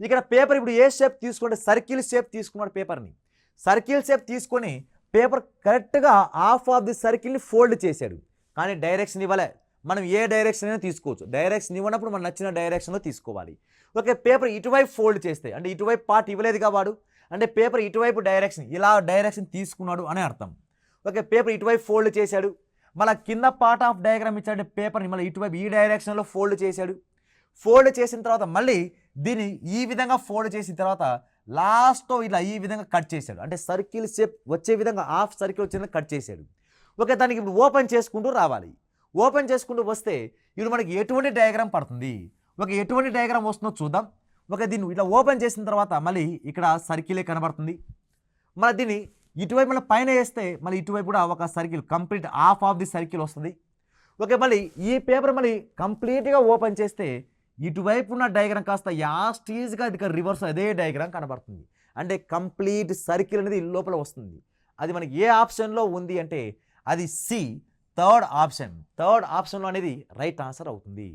ఇక్కడ పేపర్ ఇప్పుడు ఏ షేప్ తీసుకుంటే సర్కిల్ షేప్ తీసుకున్నాడు పేపర్ని. సర్కిల్ షేప్ తీసుకొని పేపర్ కరెక్ట్గా హాఫ్ ఆఫ్ ది సర్కిల్ని ఫోల్డ్ చేశాడు. కానీ డైరెక్షన్ ఇవ్వలే. మనం ఏ డైరెక్షన్ అయినా తీసుకోవచ్చు. డైరెక్షన్ ఇవ్వనప్పుడు మనం నచ్చిన డైరెక్షన్లో తీసుకోవాలి. ఓకే, పేపర్ ఇటువైపు ఫోల్డ్ చేస్తే అంటే ఇటువైపు పార్ట్ ఇవ్వలేదుగా వాడు, అంటే పేపర్ ఇటువైపు డైరెక్షన్ ఇలా డైరెక్షన్ తీసుకున్నాడు అని అర్థం. ఓకే, పేపర్ ఇటువైపు ఫోల్డ్ చేశాడు. మళ్ళీ కింద పార్ట్ ఆఫ్ డయాగ్రామ్ ఇచ్చాడు, పేపర్ని మళ్ళీ ఇటువైపు ఈ డైరెక్షన్లో ఫోల్డ్ చేశాడు. ఫోల్డ్ చేసిన తర్వాత మళ్ళీ దీన్ని ఈ విధంగా ఫోల్డ్ చేసిన తర్వాత లాస్ట్లో ఇలా ఈ విధంగా కట్ చేశాడు. అంటే సర్కిల్ షేప్ వచ్చే విధంగా హాఫ్ సర్కిల్ వచ్చే విధంగా కట్ చేశాడు. ఓకే, దానికి ఇప్పుడు ఓపెన్ చేసుకుంటూ రావాలి. ఓపెన్ చేసుకుంటూ వస్తే ఇప్పుడు మనకి ఎటువంటి డయాగ్రామ్ పడుతుంది, ఓకే ఎటువంటి డయాగ్రామ్ వస్తుందో చూద్దాం. ఓకే, దీన్ని ఇట్లా ఓపెన్ చేసిన తర్వాత మళ్ళీ ఇక్కడ సర్కిలే కనబడుతుంది. మళ్ళీ దీన్ని ఇటువైపు మళ్ళీ పైన వేస్తే మళ్ళీ ఇటువైపు కూడా ఒక circle complete half of the circle వస్తుంది. ఓకే, మళ్ళీ ఈ పేపర్ మళ్ళీ కంప్లీట్గా ఓపెన్ చేస్తే ఇటువైపు ఉన్న డయాగ్రామ్ కాస్త యాస్టీజ్గా ఇది రివర్స్ అదే డయాగ్రామ్ కనబడుతుంది. అంటే కంప్లీట్ సర్కిల్ అనేది లోపల వస్తుంది. అది మనకి ఏ ఆప్షన్లో ఉంది అంటే అది సి, థర్డ్ ఆప్షన్. థర్డ్ ఆప్షన్లో అనేది రైట్ ఆన్సర్ అవుతుంది.